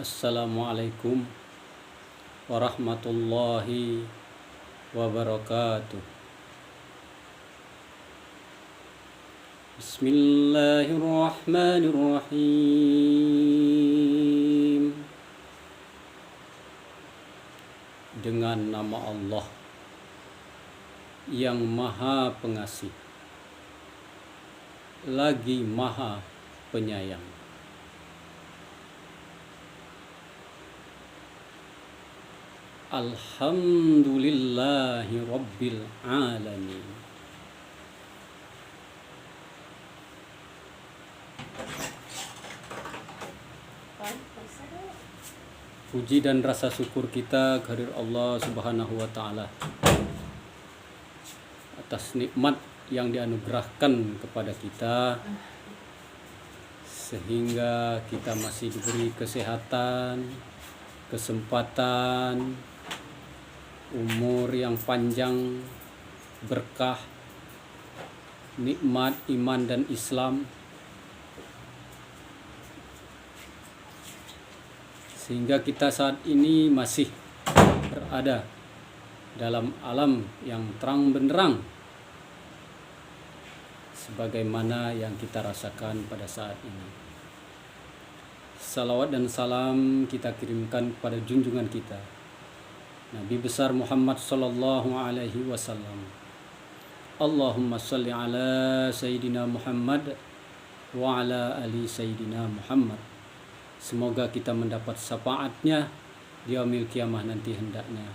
Assalamualaikum warahmatullahi wabarakatuh. Bismillahirrahmanirrahim. Dengan nama Allah yang Maha Pengasih lagi Maha Penyayang. Alhamdulillahi Rabbil Alamin. Puji dan rasa syukur kita kehadirat Allah Subhanahu wa Ta'ala atas nikmat yang dianugerahkan kepada kita, sehingga kita masih diberi kesehatan, kesempatan, umur yang panjang, berkah, nikmat iman dan Islam, sehingga kita saat ini masih berada dalam alam yang terang benderang sebagaimana yang kita rasakan pada saat ini. Salawat dan salam kita kirimkan kepada junjungan kita Nabi besar Muhammad sallallahu alaihi wasallam. Allahumma salli ala Sayyidina Muhammad wa ala ali Sayyidina Muhammad. Semoga kita mendapat syafaatnya di yaumil kiamah nanti hendaknya.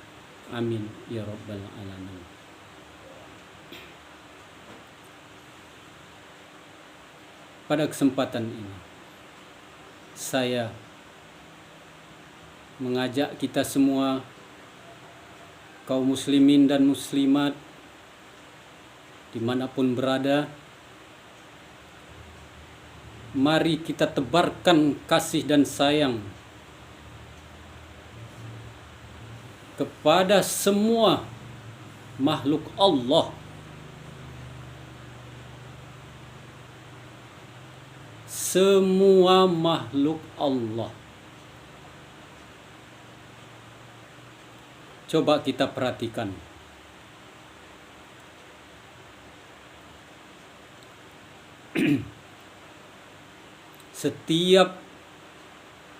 Amin ya rabbal alamin. Pada kesempatan ini saya mengajak kita semua, kaum muslimin dan muslimat dimanapun berada, mari kita tebarkan kasih dan sayang kepada semua makhluk Allah, semua makhluk Allah. Coba kita perhatikan. Setiap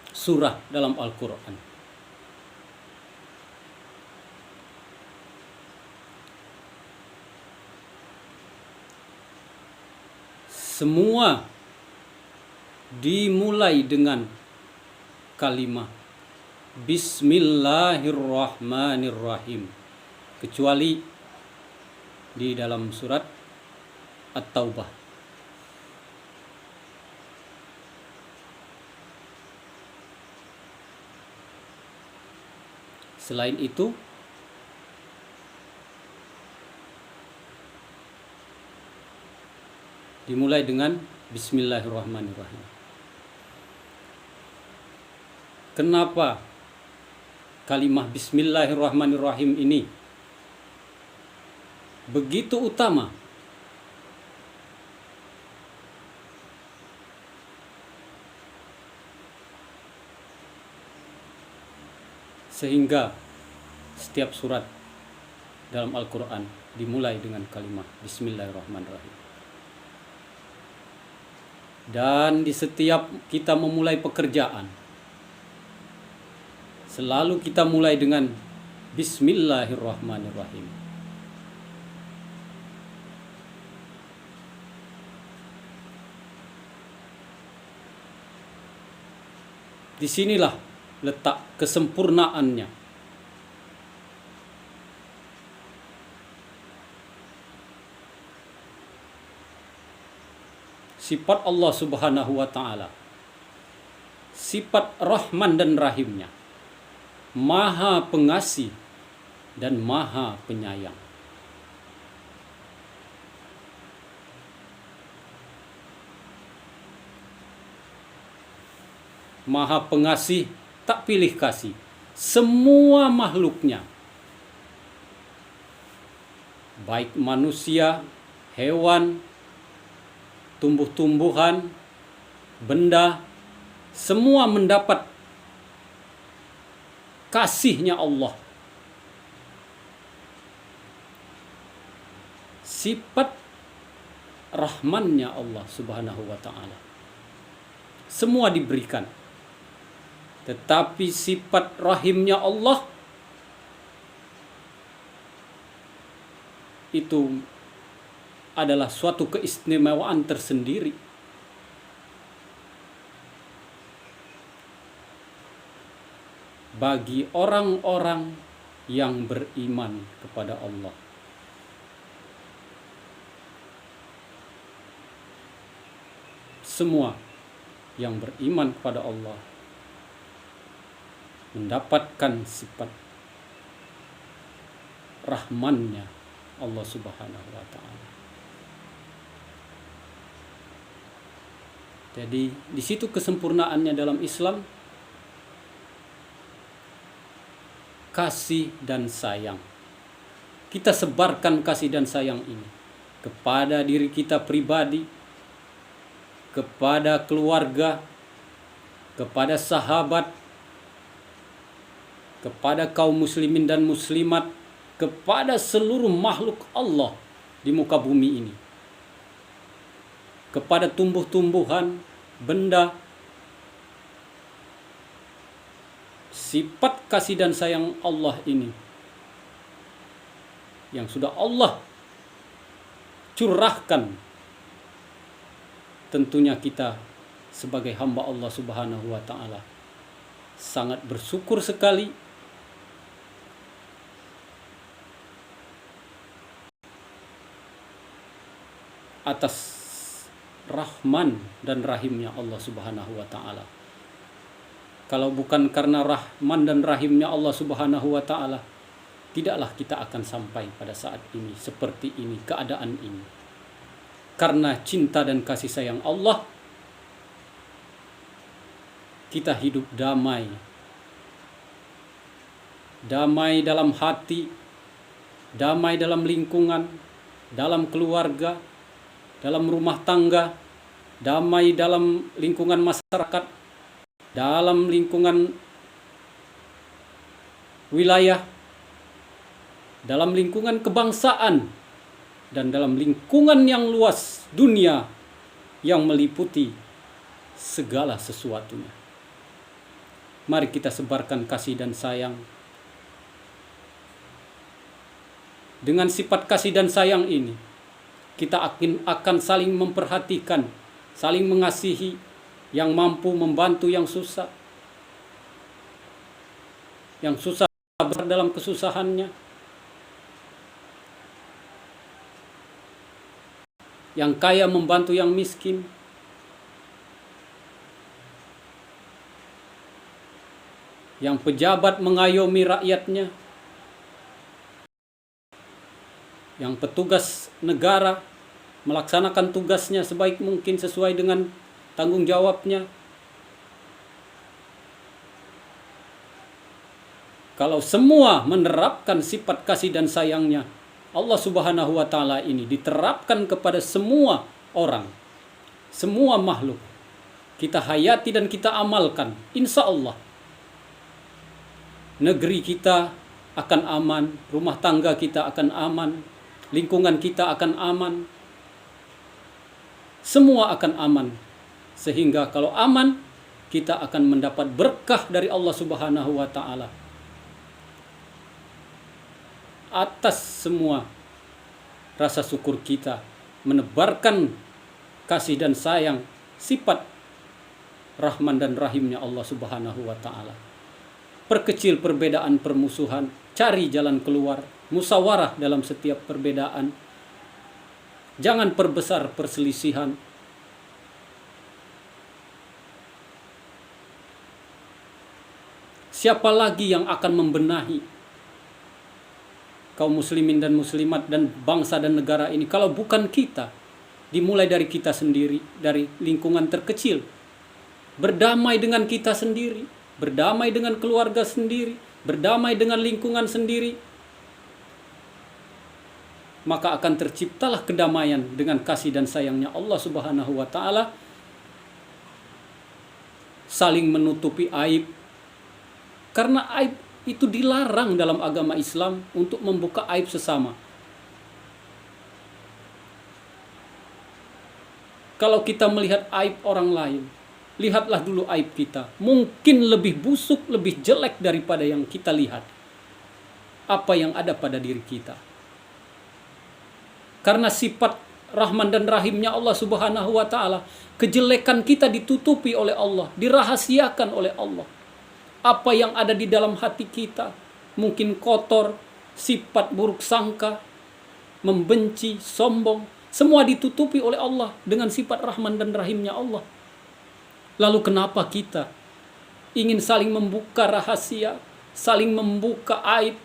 surah dalam Al-Quran semua dimulai dengan kalimat Bismillahirrahmanirrahim, kecuali di dalam surat At-Taubah. Selain itu dimulai dengan Bismillahirrahmanirrahim. Kenapa kalimah Bismillahirrahmanirrahim ini begitu utama? Sehingga setiap surat dalam Al-Quran dimulai dengan kalimat Bismillahirrahmanirrahim. Dan di setiap kita memulai pekerjaan, selalu kita mulai dengan Bismillahirrahmanirrahim. Disinilah letak kesempurnaannya. Sifat Allah Subhanahu wa Ta'ala, sifat Rahman dan Rahimnya, Maha Pengasih dan Maha Penyayang. Maha Pengasih tak pilih kasih semua makhluknya, baik manusia, hewan, tumbuh-tumbuhan, benda, semua mendapat kasihnya Allah, sifat rahmannya Allah Subhanahu wa ta'ala. Semua diberikan. Tetapi sifat rahimnya Allah itu adalah suatu keistimewaan tersendiri. Bagi orang-orang yang beriman kepada Allah. Semua yang beriman kepada Allah mendapatkan sifat rahmannya Allah Subhanahu wa ta'ala. Jadi di situ kesempurnaannya dalam Islam, kasih dan sayang. Kita sebarkan kasih dan sayang ini kepada diri kita pribadi, kepada keluarga, kepada sahabat, kepada kaum muslimin dan muslimat, kepada seluruh makhluk Allah di muka bumi ini, kepada tumbuh-tumbuhan, benda. Sifat kasih dan sayang Allah ini yang sudah Allah curahkan, tentunya kita sebagai hamba Allah Subhanahu wa ta'ala sangat bersyukur sekali atas rahman dan rahimnya Allah Subhanahu wa ta'ala. Kalau bukan karena rahman dan rahimnya Allah Subhanahu wa ta'ala, tidaklah kita akan sampai pada saat ini, seperti ini, keadaan ini. Karena cinta dan kasih sayang Allah, kita hidup damai. Damai dalam hati, damai dalam lingkungan, dalam keluarga, dalam rumah tangga, damai dalam lingkungan masyarakat, dalam lingkungan wilayah, dalam lingkungan kebangsaan, dan dalam lingkungan yang luas dunia yang meliputi segala sesuatunya. Mari kita sebarkan kasih dan sayang. Dengan sifat kasih dan sayang ini, kita akan saling memperhatikan, saling mengasihi, yang mampu membantu yang susah, sabar dalam kesusahannya, yang kaya membantu yang miskin, yang pejabat mengayomi rakyatnya, yang petugas negara melaksanakan tugasnya sebaik mungkin sesuai dengan tanggung jawabnya. Kalau semua menerapkan sifat kasih dan sayangnya Allah Subhanahu wa ta'ala ini diterapkan kepada semua orang, semua makhluk, kita hayati dan kita amalkan, insya Allah negeri kita akan aman, rumah tangga kita akan aman, lingkungan kita akan aman, semua akan aman. Sehingga kalau aman, kita akan mendapat berkah dari Allah Subhanahu wa ta'ala. Atas semua rasa syukur kita, menebarkan kasih dan sayang, sifat rahman dan rahimnya Allah Subhanahu wa ta'ala. Perkecil perbedaan permusuhan, cari jalan keluar, musyawarah dalam setiap perbedaan. Jangan perbesar perselisihan. Siapa lagi yang akan membenahi kaum muslimin dan muslimat dan bangsa dan negara ini kalau bukan kita? Dimulai dari kita sendiri, dari lingkungan terkecil. Berdamai dengan kita sendiri, berdamai dengan keluarga sendiri, berdamai dengan lingkungan sendiri. Maka akan terciptalah kedamaian dengan kasih dan sayangnya Allah Subhanahu wa ta'ala. Saling menutupi aib. Karena aib Itu dilarang dalam agama Islam untuk membuka aib sesama. Kalau kita melihat aib orang lain, lihatlah dulu aib kita. Mungkin lebih busuk, lebih jelek daripada yang kita lihat. Apa yang ada pada diri kita. Karena sifat Rahman dan Rahimnya Allah Subhanahu wa ta'ala, kejelekan kita ditutupi oleh Allah, dirahasiakan oleh Allah. Apa yang ada di dalam hati kita, mungkin kotor, sifat buruk sangka, membenci, sombong, semua ditutupi oleh Allah dengan sifat Rahman dan Rahimnya Allah. Lalu kenapa kita ingin saling membuka rahasia, saling membuka aib,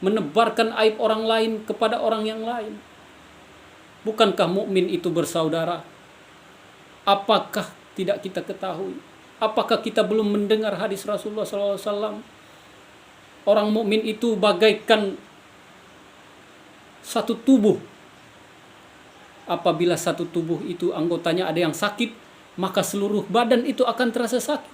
menebarkan aib orang lain kepada orang yang lain? Bukankah mukmin itu bersaudara? Apakah tidak kita ketahui? Apakah kita belum mendengar hadis Rasulullah SAW? Orang mukmin itu bagaikan satu tubuh. Apabila satu tubuh itu anggotanya ada yang sakit, maka seluruh badan itu akan terasa sakit.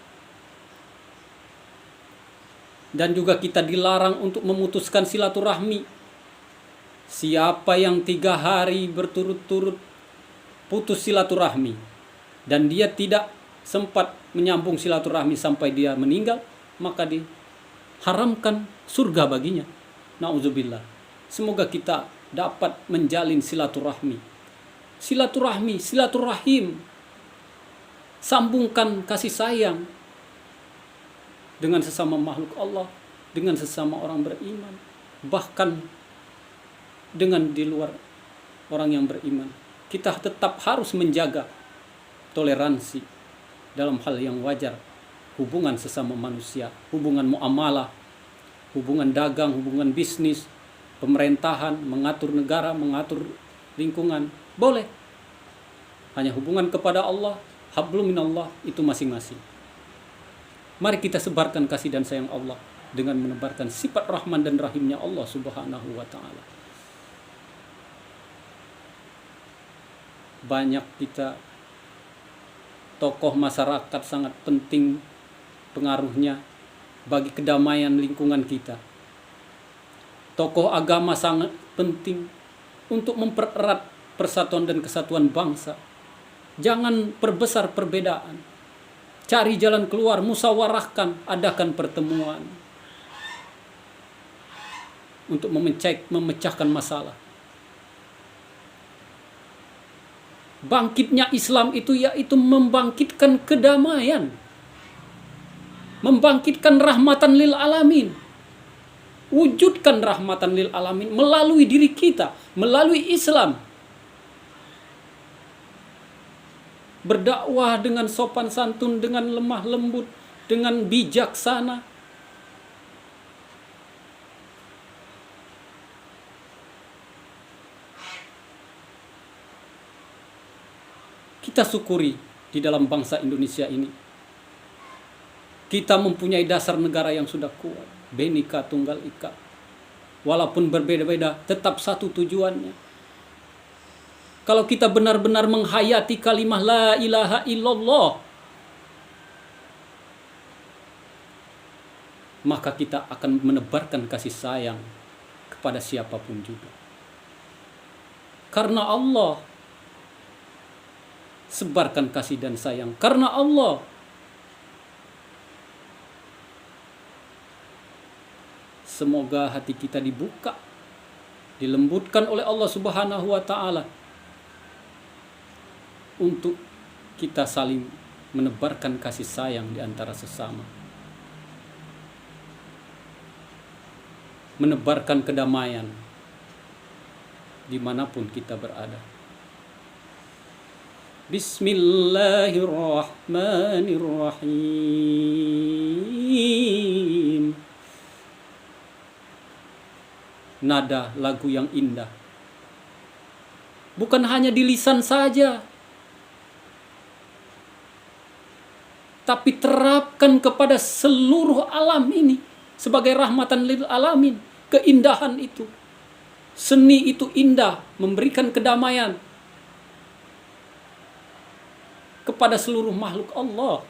Dan juga kita dilarang untuk memutuskan silaturahmi. Siapa yang 3 hari berturut-turut putus silaturahmi dan dia tidak sempat menyambung silaturahmi sampai dia meninggal, maka diharamkan surga baginya. Nauzubillah. Semoga kita dapat menjalin silaturahmi. Silaturahim. Sambungkan kasih sayang dengan sesama makhluk Allah, dengan sesama orang beriman, bahkan dengan di luar orang yang beriman. Kita tetap harus menjaga toleransi dalam hal yang wajar, hubungan sesama manusia, hubungan muamalah, hubungan dagang, hubungan bisnis, pemerintahan, mengatur negara, mengatur lingkungan, boleh. Hanya hubungan kepada Allah, hablum minallah, itu masing-masing. Mari kita sebarkan kasih dan sayang Allah dengan menebarkan sifat Rahman dan Rahimnya Allah Subhanahu wa ta'ala. Banyak kita tokoh masyarakat sangat penting pengaruhnya bagi kedamaian lingkungan kita. Tokoh agama sangat penting untuk mempererat persatuan dan kesatuan bangsa. Jangan perbesar perbedaan. Cari jalan keluar, musyawarahkan, adakan pertemuan untuk memecahkan masalah. Bangkitnya Islam itu yaitu membangkitkan kedamaian, membangkitkan rahmatan lil alamin, wujudkan rahmatan lil alamin melalui diri kita, melalui Islam. Berdakwah dengan sopan santun, dengan lemah lembut, dengan bijaksana. Kita syukuri di dalam bangsa Indonesia ini. Kita mempunyai dasar negara yang sudah kuat. Bhinneka Tunggal Ika. Walaupun berbeda-beda, tetap satu tujuannya. Kalau kita benar-benar menghayati kalimah la ilaha illallah, maka kita akan menebarkan kasih sayang kepada siapapun juga. Karena Allah, sebarkan kasih dan sayang. Karena Allah, semoga hati kita dibuka, dilembutkan oleh Allah Subhanahu wa ta'ala untuk kita saling menebarkan kasih sayang di antara sesama, menebarkan kedamaian dimanapun kita berada. Bismillahirrahmanirrahim. Nada lagu yang indah. Bukan hanya di lisan saja, tapi terapkan kepada seluruh alam ini sebagai rahmatan lil alamin. Keindahan itu, seni itu indah, memberikan kedamaian kepada seluruh makhluk Allah.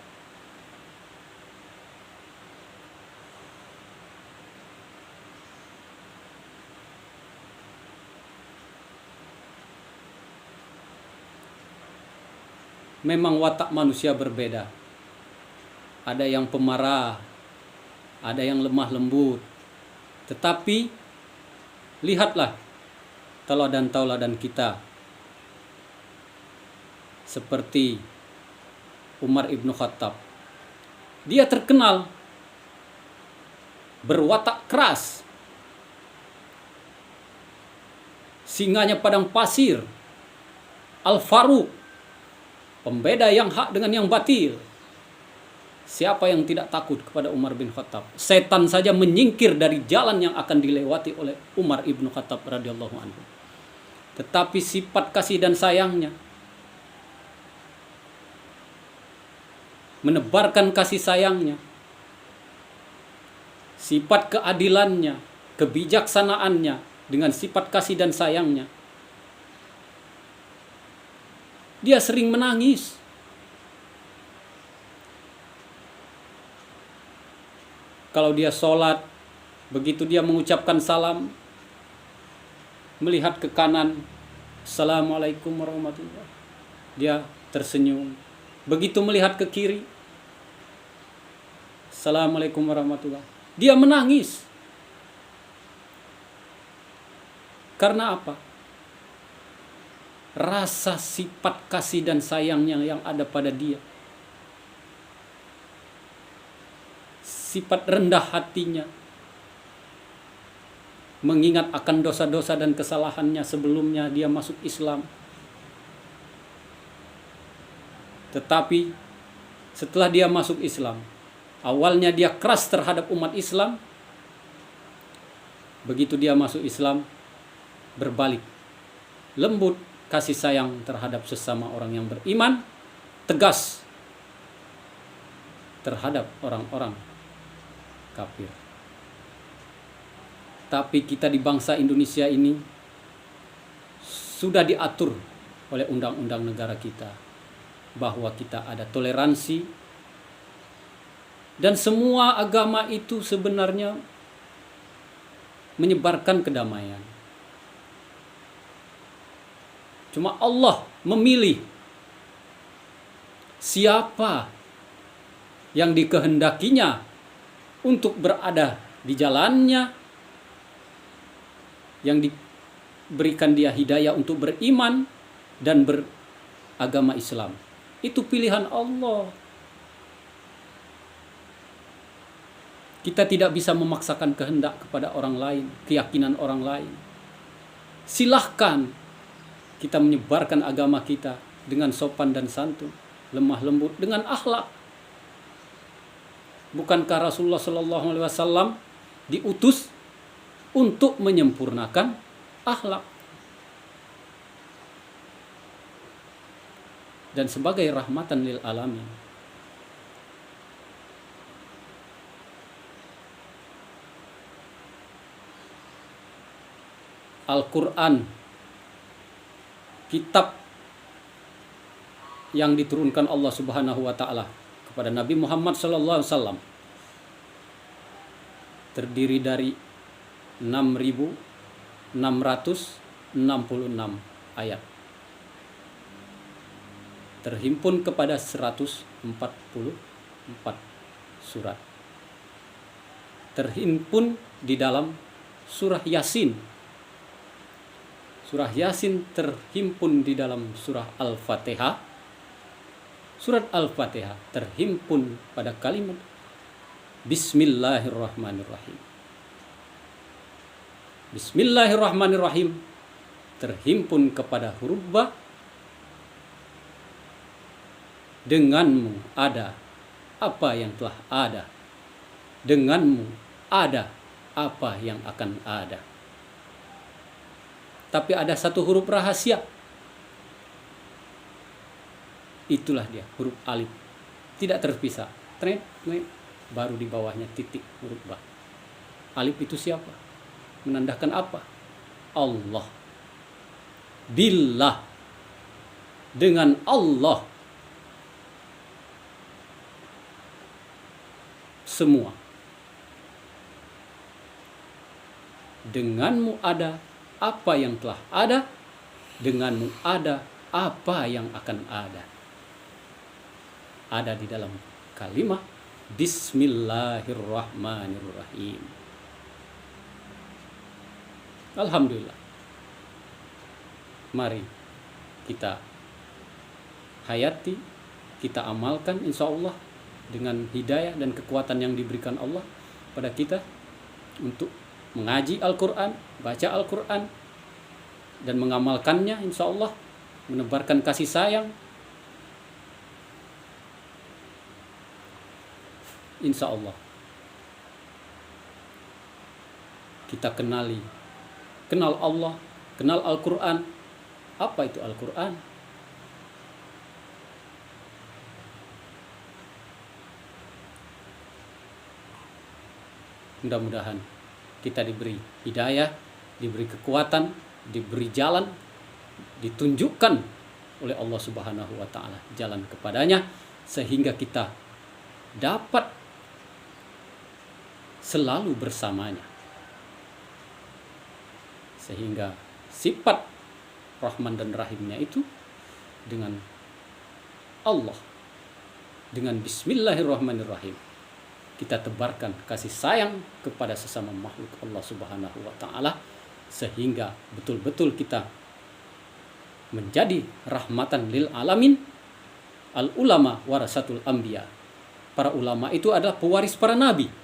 Memang watak manusia berbeda. Ada yang pemarah, ada yang lemah lembut. Tetapi lihatlah tauladan-tauladan kita, seperti Umar ibn Khattab. Dia terkenal berwatak keras, singanya padang pasir, Al-Faruq, pembeda yang hak dengan yang batil. Siapa yang tidak takut kepada Umar bin Khattab? Setan saja menyingkir dari jalan yang akan dilewati oleh Umar ibn Khattab radhiyallahu anhu. Tetapi sifat kasih dan sayangnya, menebarkan kasih sayangnya, sifat keadilannya, kebijaksanaannya, dengan sifat kasih dan sayangnya, dia sering menangis. Kalau dia sholat, begitu dia mengucapkan salam, melihat ke kanan, Assalamualaikum warahmatullahi wabarakatuh, dia tersenyum. Begitu melihat ke kiri, Assalamualaikum warahmatullahi wabarakatuh, dia menangis. Karena apa? Rasa sifat kasih dan sayangnya yang ada pada dia, sifat rendah hatinya, mengingat akan dosa-dosa dan kesalahannya sebelumnya dia masuk Islam. Tetapi setelah dia masuk Islam, awalnya dia keras terhadap umat Islam. Begitu dia masuk Islam, berbalik, lembut, kasih sayang terhadap sesama orang yang beriman, tegas terhadap orang-orang kafir. Tapi kita di bangsa Indonesia ini sudah diatur oleh undang-undang negara kita bahwa kita ada toleransi, dan semua agama itu sebenarnya menyebarkan kedamaian. Cuma Allah memilih siapa yang dikehendakinya untuk berada di jalannya, yang diberikan dia hidayah untuk beriman dan beragama Islam. Itu pilihan Allah. Kita tidak bisa memaksakan kehendak kepada orang lain, keyakinan orang lain. Silahkan kita menyebarkan agama kita dengan sopan dan santun, lemah lembut, dengan akhlak. Bukankah Rasulullah SAW diutus untuk menyempurnakan akhlak? Dan sebagai rahmatan lil alamin. Al-Quran, kitab yang diturunkan Allah Subhanahu wa taala kepada Nabi Muhammad SAW, terdiri dari 6.666 ayat, terhimpun kepada 144 surat, terhimpun di dalam surah Yasin. Surah Yasin terhimpun di dalam surah Al-Fatihah. Surat Al-Fatihah terhimpun pada kalimat Bismillahirrahmanirrahim. Bismillahirrahmanirrahim terhimpun kepada huruf ba. Denganmu ada apa yang telah ada. Denganmu ada apa yang akan ada. Tapi ada satu huruf rahasia. Itulah dia, huruf alif. Tidak terpisah. Baru di bawahnya titik huruf ba. Alif itu siapa? Menandakan apa? Allah. Billah. Dengan Allah. Semua. Denganmu ada apa yang telah ada, denganmu ada apa yang akan ada. ada di dalam kalimat Bismillahirrahmanirrahim. Alhamdulillah. Mari kita hayati, kita amalkan insya Allah dengan hidayah dan kekuatan yang diberikan Allah pada kita untuk mengaji Al-Quran, baca Al-Quran, dan mengamalkannya insya Allah, menebarkan kasih sayang. Insya Allah kita kenal Allah, kenal Al-Quran. Apa itu Al-Quran? Mudah-mudahan kita diberi hidayah, diberi kekuatan, diberi jalan, ditunjukkan oleh Allah Subhanahu wa Ta'ala jalan kepadanya, sehingga kita dapat selalu bersamanya, sehingga sifat Rahman dan Rahimnya itu dengan Allah, dengan Bismillahirrahmanirrahim, kita tebarkan kasih sayang kepada sesama makhluk Allah Subhanahu wa Ta'ala, sehingga betul-betul kita menjadi rahmatan lil alamin. Al ulama warasatul anbiya. Para ulama itu adalah pewaris para nabi.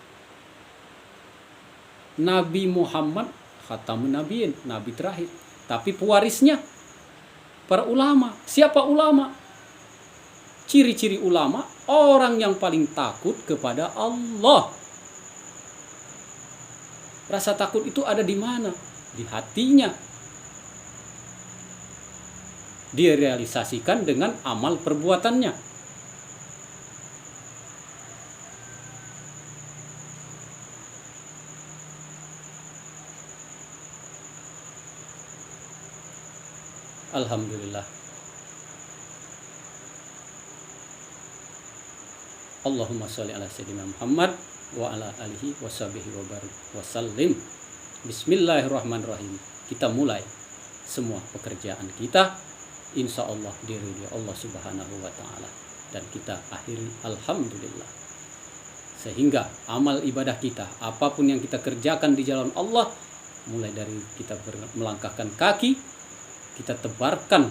Nabi Muhammad khatamun nabiyin, nabi terakhir, tapi pewarisnya para ulama. Siapa ulama? Ciri-ciri ulama, orang yang paling takut kepada Allah. Rasa takut itu ada di mana? Di hatinya. Direalisasikan dengan amal perbuatannya. Alhamdulillah. Allahumma sholli ala sayyidina Muhammad wa ala alihi wa sahbihi wa barik wa sallim. Bismillahirrahmanirrahim. Kita mulai semua pekerjaan kita, insya Allah diridhoi Allah Subhanahu wa Ta'ala, dan kita akhiri alhamdulillah. Sehingga amal ibadah kita, apapun yang kita kerjakan di jalan Allah, mulai dari kita melangkahkan kaki, kita tebarkan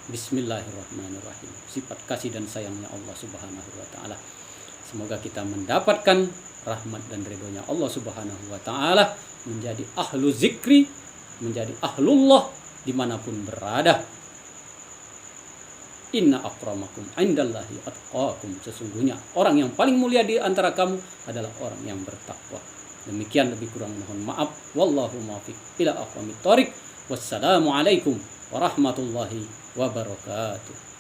Bismillahirrahmanirrahim, sifat kasih dan sayangnya Allah Subhanahu wa Ta'ala. Semoga kita mendapatkan rahmat dan ridhonya Allah Subhanahu wa Ta'ala, menjadi ahlu zikri, menjadi ahlullah dimanapun berada. Inna akramakum indallahi atqakum. Sesungguhnya orang yang paling mulia di antara kamu adalah orang yang bertakwa. Demikian, lebih kurang mohon maaf. Wallahu muwaffiq ila aqwamit thoriq. Wassalamualaikum warahmatullahi wabarakatuh.